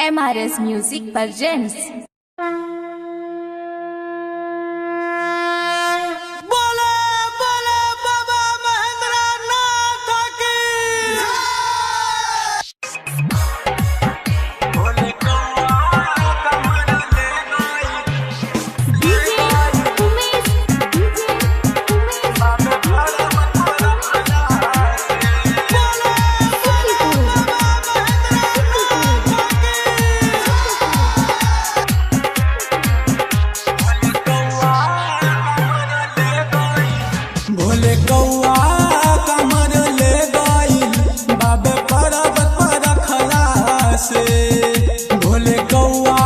MRS Music presents Bhole कौआ कमर ले गइल बाबे पर्वत पर रखला से। भोले कौआ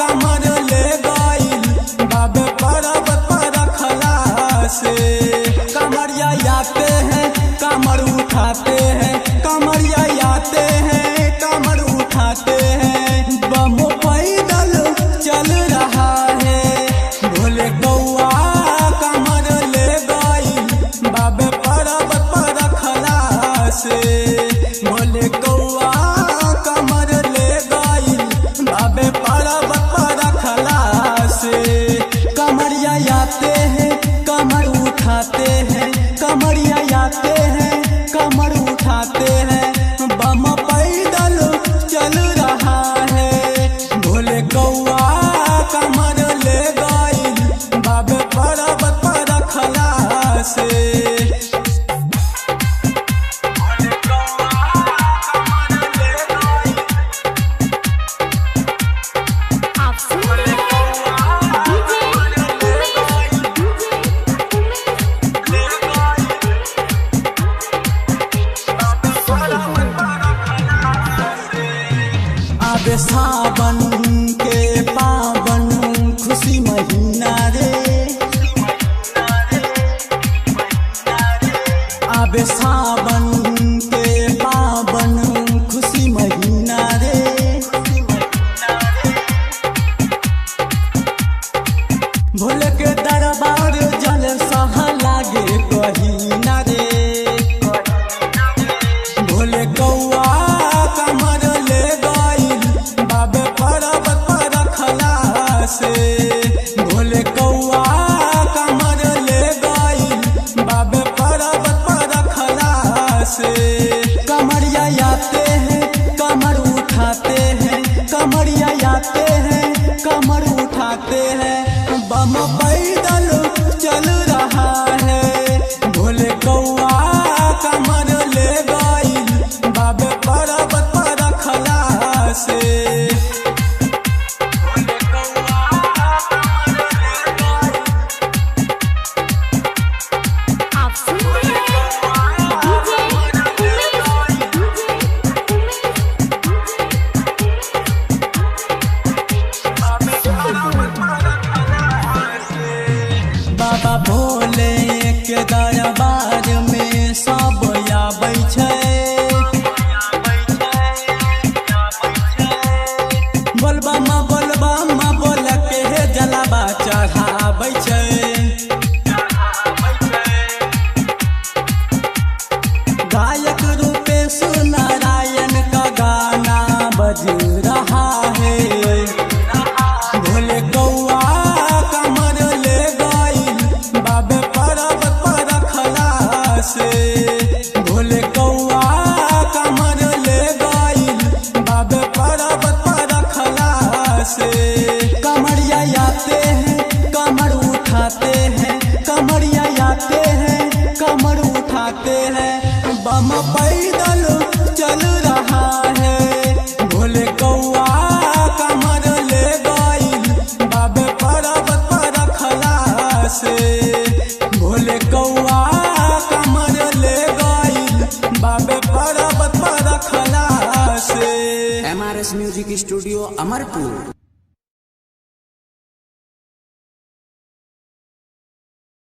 कमर ले गइल बाबे पर्वत पर रखला से। कमरिया आते हैं कमर उठाते हैं, कमरिया आते हैं कमर उठाते हैं। बम पैदल चल रहा है भोले कौआ कमर ले बाबे पर्वत पर रखला से। भोले कौआ कमर ले गइल बाबे पर्वत पर रखला से। कमरिया आते हैं कमर उठाते हैं, कमरिया आते हैं कमर उठाते हैं। बम पैदल चल रहा है भोले कौआ कमर ले गइल बाबे पर्वत पर रखला से। आबे सावन के पावन खुशी महीना रे, आबे सावन के पावन खुशी महीना रे। भोले के दरबार जल सह लागे कहीं ना रे। भोले कौआ कमर ले गइल बाबे पर्वत पर रखला से। भोले कौआ कमर ले गइल बाबे पर्वत पर रखला से। कमरिया आते हैं कमर उठाते हैं, कमरिया आते हैं कमर उठाते हैं। बम पैदल चल रहा है भोले कौआ कमर ले गइल बाबे पर्वत पर रखला से। बाबा भोले के दरबार में सब आबै छै। बोलबा बोल के जलावा चढ़ाबै छै। गायक रूपेश नारायण का गाना बज रहा है। भोले कौआ कमर ले गइल बाबे पर्वत पर रखला से। भोले कौआ कमर ले गइल बाबे पर्वत पर रखला से। कमरिया आते हैं कमर उठाते हैं, कमरिया आते हैं कमर उठाते हैं। बम पैदल चल रहा है भोले कौआ कमर ले गइल बाबे पर्वत पर रखला से। भोले कौआ कमर ले गइल बाबे पर्वत पर रखला से। MRS music studio Amarpur.